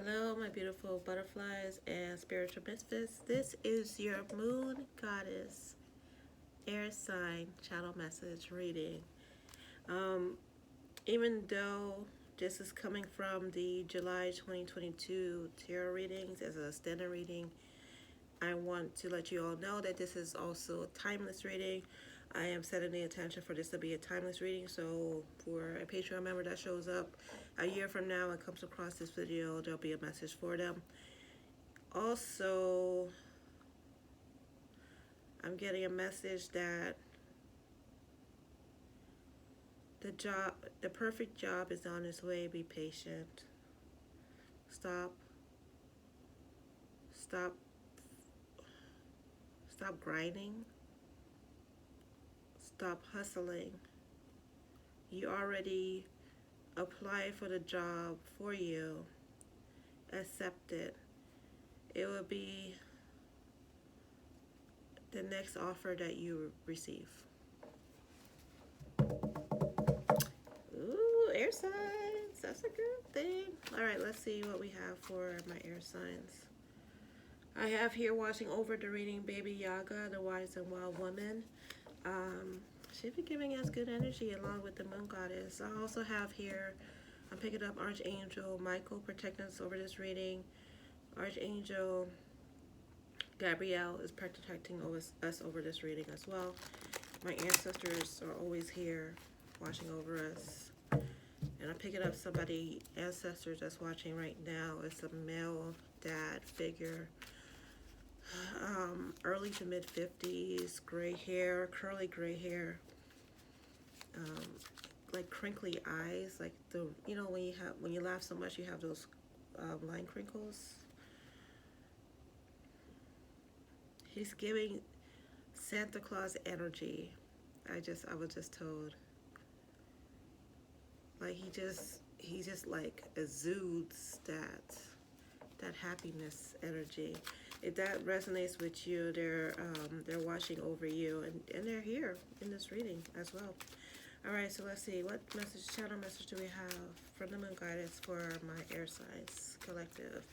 Hello, my beautiful butterflies and spiritual misfits. This is your moon goddess air sign channel message reading. Um, Even though this is coming from the July 2022 tarot readings as a standard reading, I want to let you all know that this is also a timeless reading. I am setting the intention for this to be a timeless reading, so for a Patreon member that shows up a year from now and comes across this video, there'll be a message for them. Also, I'm getting a message that the perfect job is on its way. Be patient. Stop, stop, stop grinding. Stop hustling. You already applied for the job for you. Accept it. It will be the next offer that you receive. Ooh, air signs. That's a good thing. All right, let's see what we have for my air signs. I have here watching over the reading Baby Yaga, the wise and wild woman. She'll be giving us good energy along with the moon goddess. I also have here, I'm picking up Archangel Michael protecting us over this reading. Archangel Gabrielle is protecting us over this reading as well. My ancestors are always here watching over us. And I'm picking up somebody, ancestors that's watching right now. It's a male dad figure. Early to mid 50s, gray hair, curly gray hair, like crinkly eyes, like when you laugh so much you have those line crinkles. He's giving Santa Claus energy. I was just told. Like he just like exudes that happiness energy. If that resonates with you, they're watching over you, and they're here in this reading as well. All right, so let's see, what channel message do we have from the moon guidance for my air signs collective?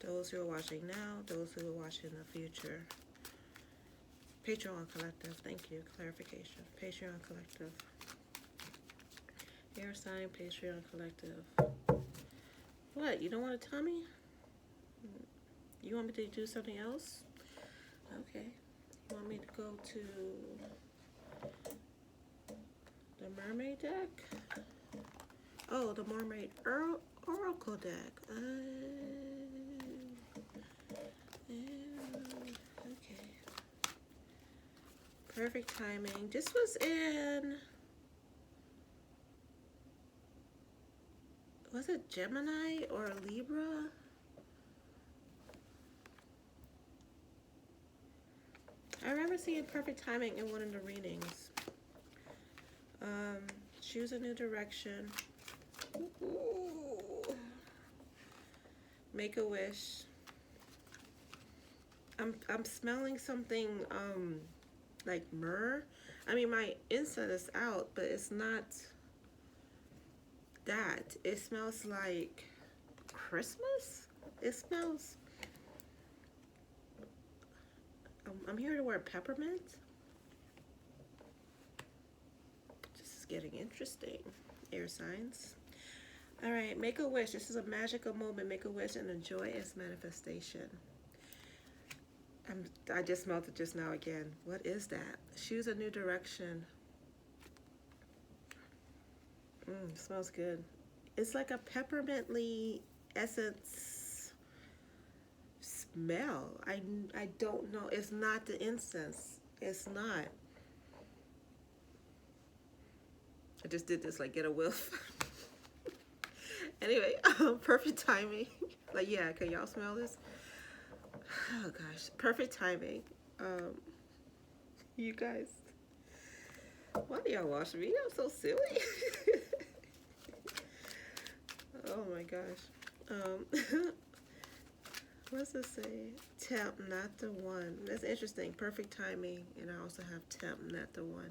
Those who are watching now, those who are watching in the future. Patreon collective, thank you, clarification. Patreon collective. Air sign, Patreon collective. What, you don't want to tell me? You want me to do something else? Okay. You want me to go to the mermaid deck? Oh, the mermaid oracle deck. Okay. Perfect timing. This was was it Gemini or Libra? I remember seeing perfect timing in one of the readings. Choose a new direction. Ooh. Make a wish. I'm smelling something like myrrh. I mean, my incense is out, but it's not that. It smells like Christmas. It smells. I'm hearing the word peppermint. This is getting interesting. Air signs. All right, make a wish. This is a magical moment. Make a wish and enjoy its manifestation. I just smelled it just now again. What is that? Choose a new direction. Smells good. It's like a peppermintly essence smell. I don't know. It's not the incense. It's not. I just did this like get a whiff. Anyway, perfect timing. Like, yeah, can y'all smell this? Oh gosh, perfect timing. You guys, why do y'all watch me? I'm so silly. Oh my gosh. What's this say? Temp, not the one. That's interesting. Perfect timing. And I also have temp, not the one.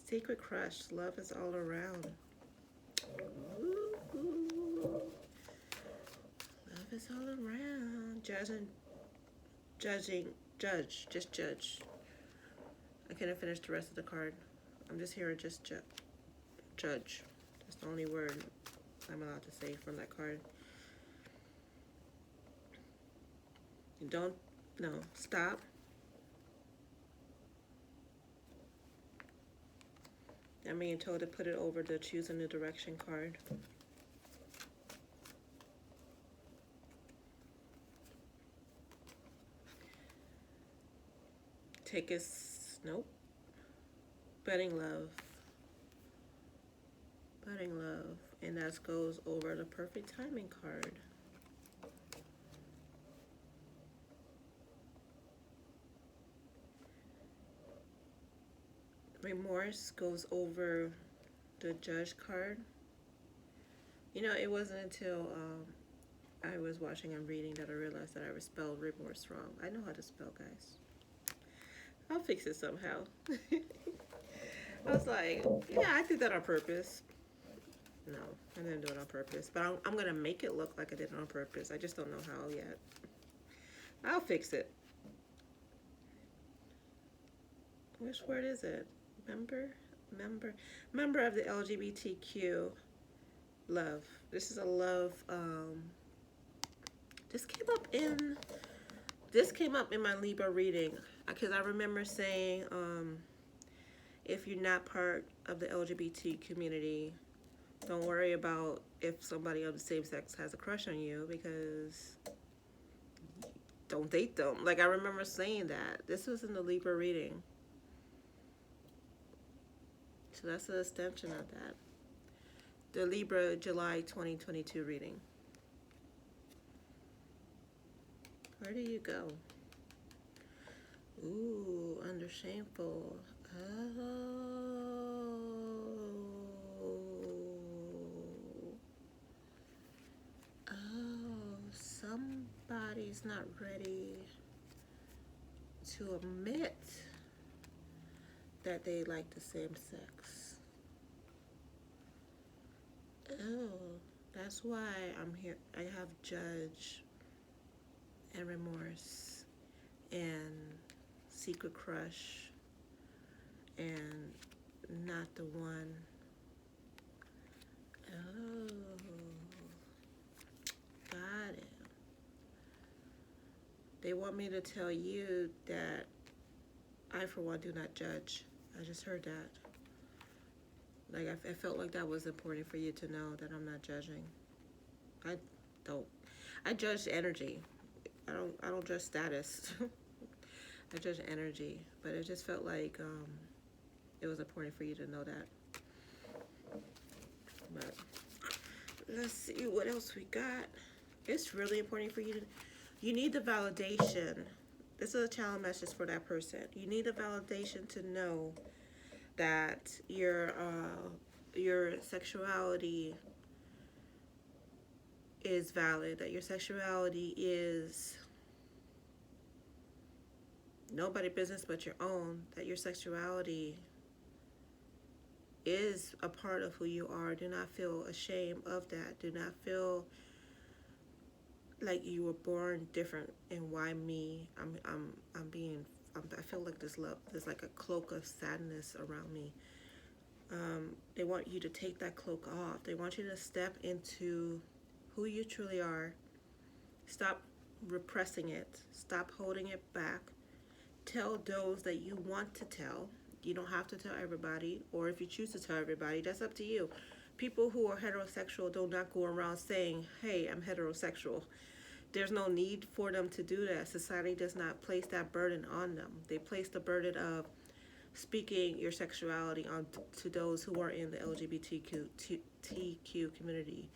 Secret crush. Love is all around. Ooh. Love is all around. Judging, just judge. I couldn't finish the rest of the card. I'm just hearing just judge. That's the only word I'm allowed to say from that card. Don't, no, stop. I'm being told to put it over the choose a new direction card. Take us, nope. Budding love. Budding love. And that goes over the perfect timing card. Remorse goes over the judge card. You know, it wasn't until I was watching and reading that I realized that I spelled remorse wrong. I know how to spell, guys. I'll fix it somehow. I was like, yeah, I did that on purpose. No, I didn't do it on purpose. But I'm going to make it look like I did it on purpose. I just don't know how yet. I'll fix it. Which word is it? Member of the LGBTQ. Love. This is a love. This came up in my Libra reading because I remember saying, if you're not part of the LGBT community, don't worry about if somebody of the same sex has a crush on you, because don't date them. Like, I remember saying that. This was in the Libra reading. So that's an extension of that. The Libra July 2022 reading. Where do you go? Ooh, under shameful. Oh, somebody's not ready to admit that they like the same sex. Oh, that's why I'm here. I have judge and remorse and secret crush and not the one. Oh, got it. They want me to tell you that I, for one, do not judge. I just heard that. Like, I felt like that was important for you to know that I'm not judging. I don't. I judge energy. I don't judge status. I judge energy. But it just felt like it was important for you to know that. But let's see what else we got. It's really important for you to. You need the validation. This is a challenge message for that person. You need the validation to know that your sexuality is valid, that your sexuality is nobody business but your own, that your sexuality is a part of who you are. Do not feel ashamed of that. Do not feel like you were born different and why me. I feel like there's like a cloak of sadness around me. They want you to take that cloak off. They want you to step into who you truly are. Stop repressing it. Stop holding it back. Tell those that you want to tell. You don't have to tell everybody, or if you choose to tell everybody, that's up to you. People who are heterosexual do not go around saying, hey, I'm heterosexual. There's no need for them to do that. Society does not place that burden on them. They place the burden of speaking your sexuality on to those who are in the LGBTQ community.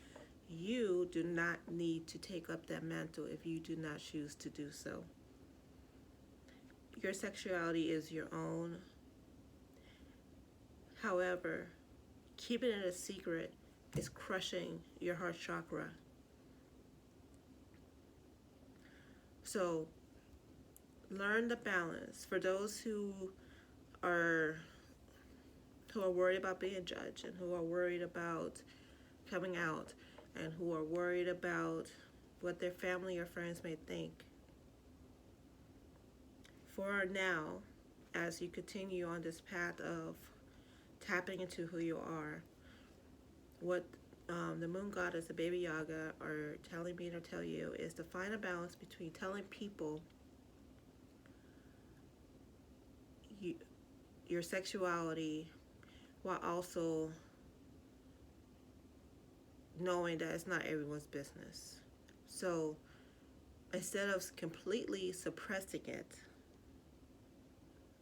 You do not need to take up that mantle if you do not choose to do so. Your sexuality is your own. However, keeping it a secret is crushing your heart chakra. So learn the balance. For those who are worried about being judged and who are worried about coming out and who are worried about what their family or friends may think. For now, as you continue on this path of tapping into who you are, what the moon goddess, the Baby Yaga, are telling me to tell you is to find a balance between telling people your sexuality while also knowing that it's not everyone's business. So instead of completely suppressing it,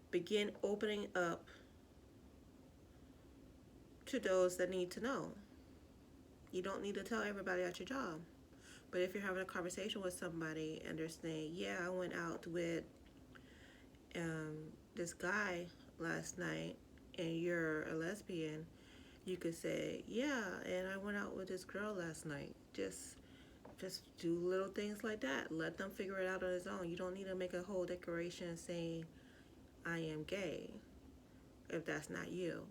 begin opening up to those that need to know. You don't need to tell everybody at your job. But if you're having a conversation with somebody and they're saying, yeah, I went out with this guy last night and you're a lesbian, you could say, yeah, and I went out with this girl last night. Just do little things like that. Let them figure it out on its own. You don't need to make a whole declaration saying, I am gay, if that's not you.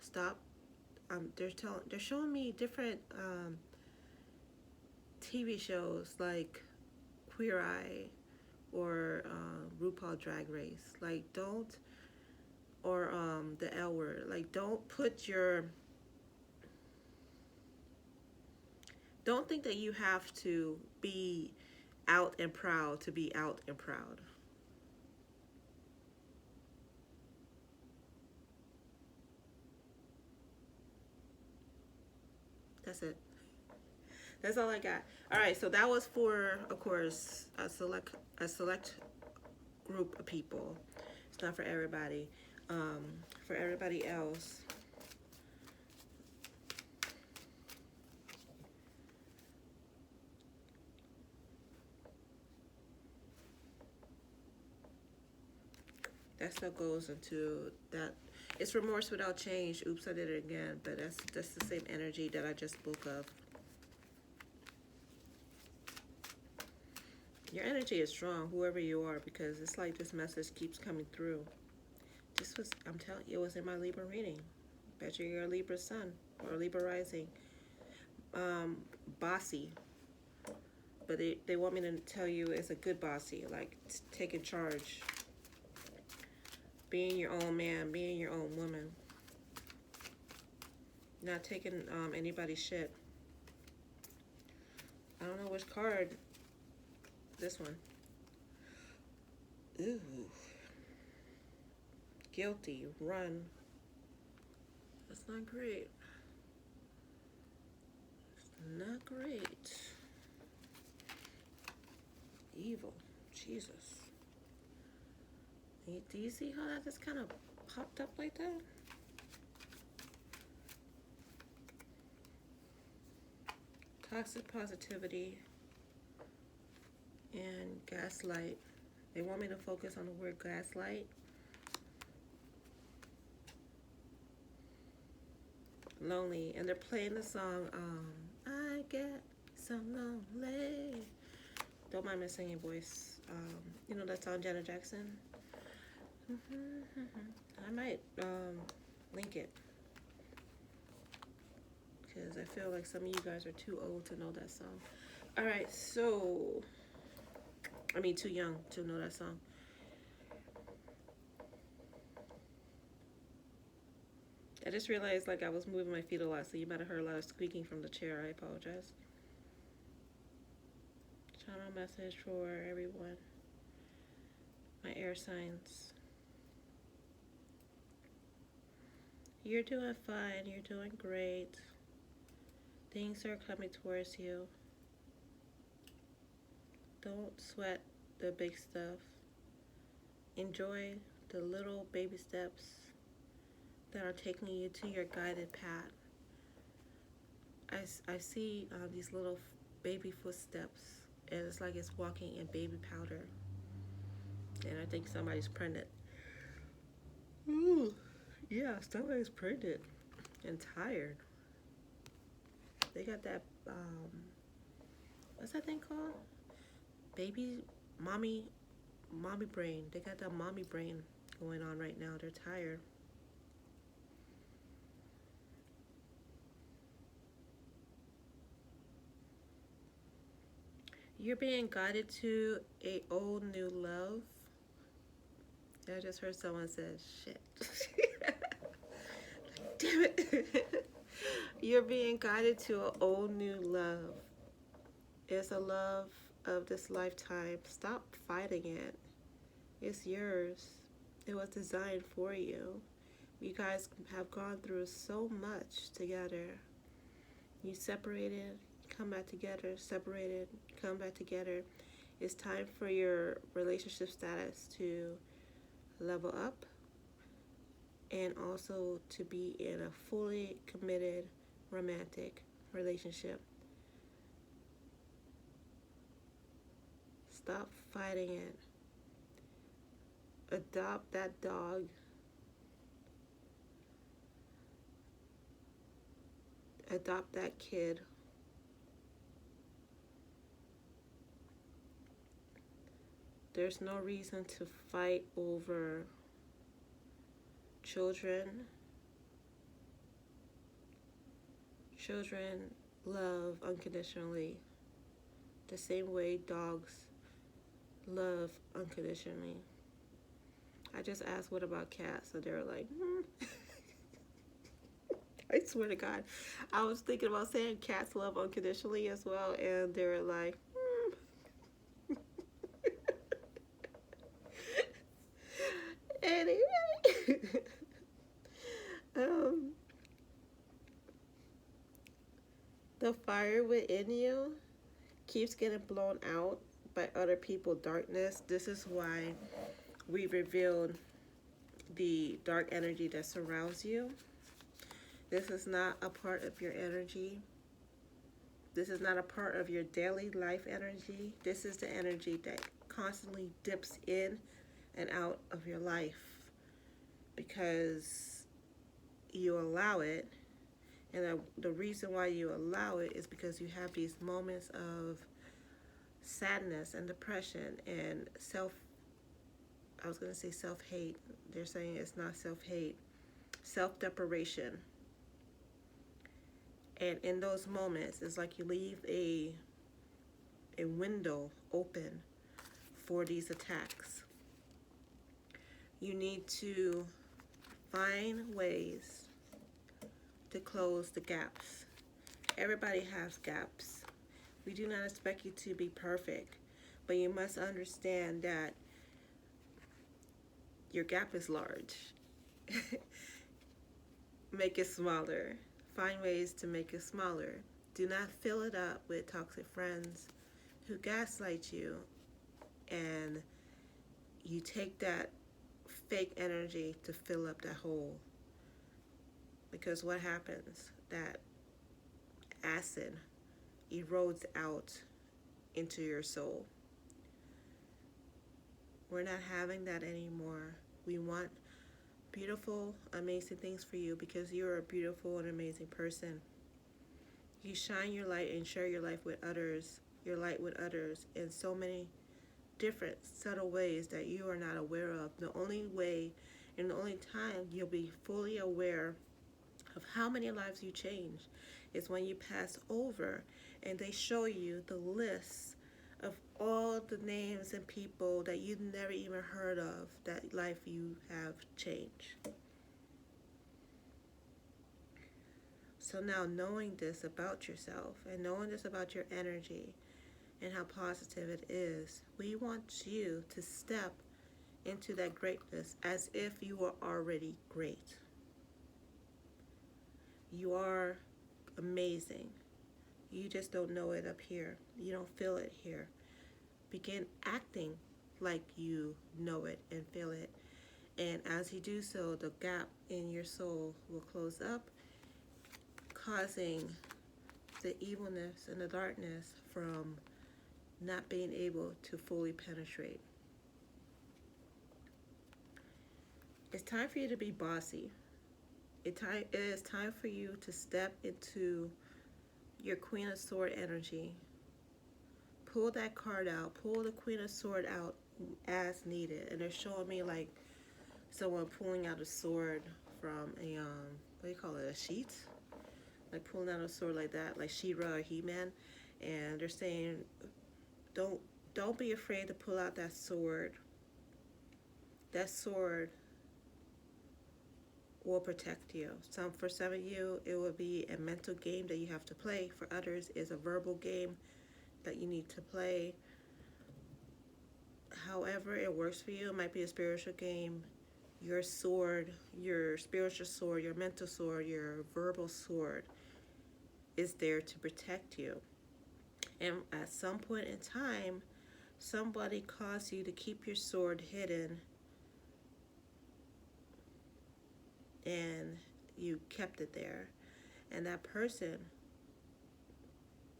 Stop. They're showing me different TV shows like Queer Eye or RuPaul Drag Race. Like, don't, or the L Word. Like, don't think that you have to be out and proud to be out and proud. That's it. That's all I got. All right, so that was for, of course, a select group of people. It's not for everybody. For everybody else, that still goes into that. It's remorse without change. Oops, I did it again. But that's the same energy that I just spoke of. Your energy is strong, whoever you are, because it's like this message keeps coming through. This was, I'm telling you, it was in my Libra reading. Bet you're a Libra sun or Libra rising. Bossy. But they want me to tell you it's a good bossy, like taking charge. Being your own man, being your own woman. Not taking anybody's shit. I don't know which card. This one. Ooh. Guilty. Run. That's not great. It's not great. Evil. Jesus. Do you see how that just kind of popped up like that? Toxic positivity and gaslight. They want me to focus on the word gaslight. Lonely. And they're playing the song, I get so lonely. Don't mind my singing voice. You know that song, Janet Jackson? I might link it. Because I feel like some of you guys are too old to know that song. Alright, so... I mean, too young to know that song. I just realized, like, I was moving my feet a lot, so you might have heard a lot of squeaking from the chair. I apologize. Channel message for everyone. My air signs. You're doing fine. You're doing great. Things are coming towards you. Don't sweat the big stuff. Enjoy the little baby steps that are taking you to your guided path. I see these little baby footsteps, and it's like it's walking in baby powder. And I think somebody's pregnant. Ooh, yeah, somebody's pregnant and tired. They got that, what's that thing called? Mommy brain. They got that mommy brain going on right now. They're tired. You're being guided to a old new love. I just heard someone say, shit. Damn it. You're being guided to an old new love. It's a love of this lifetime. Stop fighting it. It's yours. It was designed for you. You guys have gone through so much together. You separated, come back together, separated, come back together. It's time for your relationship status to level up and also to be in a fully committed romantic relationship. Stop fighting it. Adopt that dog. Adopt that kid. There's no reason to fight over children. Children love unconditionally the same way dogs love unconditionally. I just asked, what about cats? And they were like, I swear to God, I was thinking about saying cats love unconditionally as well, and they were like, Anyway, um, the fire within you keeps getting blown out by other people's darkness. This is why we revealed the dark energy that surrounds you. This is not a part of your energy. This is not a part of your daily life energy. This is the energy that constantly dips in and out of your life because you allow it. And the reason why you allow it is because you have these moments of sadness and depression and self-hate. They're saying it's not self-hate, self-deprivation. And in those moments, it's like you leave a window open for these attacks. You need to find ways to close the gaps. Everybody has gaps. We do not expect you to be perfect, but you must understand that your gap is large. Make it smaller. Find ways to make it smaller. Do not fill it up with toxic friends who gaslight you, and you take that fake energy to fill up that hole. Because what happens? That acid erodes out into your soul. We're not having that anymore. We want beautiful, amazing things for you because you're a beautiful and amazing person. You shine your light and share your life with others, your light with others in so many different subtle ways that you are not aware of. The only way and the only time you'll be fully aware of how many lives you change is when you pass over and they show you the list of all the names and people that you've never even heard of, that life you have changed. So now, knowing this about yourself and knowing this about your energy and how positive it is, we want you to step into that greatness as if you were already great. You are amazing. You just don't know it up here. You don't feel it here. Begin acting like you know it and feel it. And as you do so, the gap in your soul will close up, causing the evilness and the darkness from not being able to fully penetrate. It's time for you to be bossy. It is time for you to step into your Queen of Swords energy. Pull that card out. Pull the Queen of Swords out as needed. And they're showing me like someone pulling out a sword from a, what do you call it, a sheet? Like pulling out a sword like that, like She-Ra or He-Man. And they're saying Don't don't be afraid to pull out that sword. That sword will protect you. For some of you, it will be a mental game that you have to play. For others, it's a verbal game that you need to play. However it works for you, it might be a spiritual game. Your sword, your spiritual sword, your mental sword, your verbal sword is there to protect you. And at some point in time, somebody caused you to keep your sword hidden, and you kept it there. And that person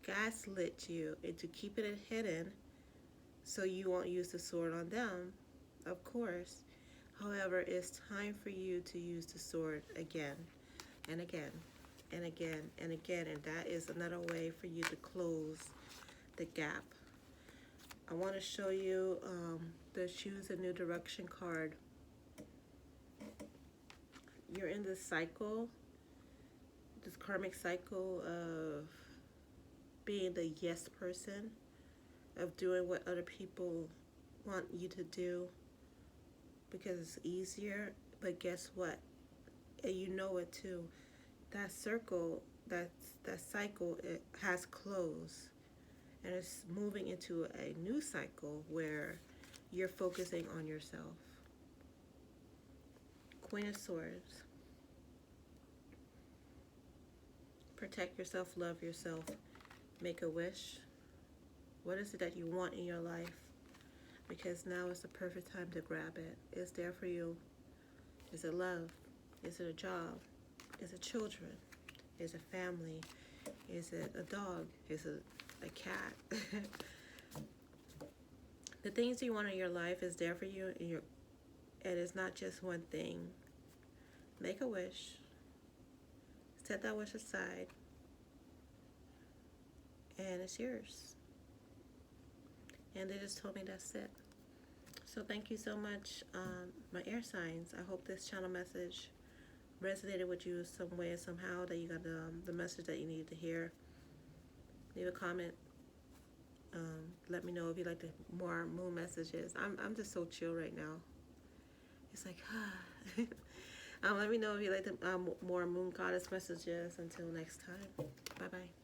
gaslit you into keeping it hidden so you won't use the sword on them, of course. However, it's time for you to use the sword again and again and again and again. And that is another way for you to close the gap. I want to show you the Choose a New Direction card. You're in this cycle, this karmic cycle of being the yes person, of doing what other people want you to do because it's easier. But guess what? And you know it too. That circle, that cycle, it has closed, and it's moving into a new cycle where you're focusing on yourself. Queen of Swords. Protect yourself, love yourself, make a wish. What is it that you want in your life? Because now is the perfect time to grab it. It's there for you. Is it love? Is it a job? Is it children? Is it family? Is it a dog? Is it a cat? The things you want in your life is there for you, and it's not just one thing. Make a wish. Set that wish aside, and it's yours. And they just told me that's it. So thank you so much, my air signs. I hope this channel message resonated with you some way, somehow, that you got the message that you needed to hear. Leave a comment. Let me know if you like more moon messages. I'm just so chill right now. It's like, let me know if you like the more moon goddess messages. Until next time. Bye-bye.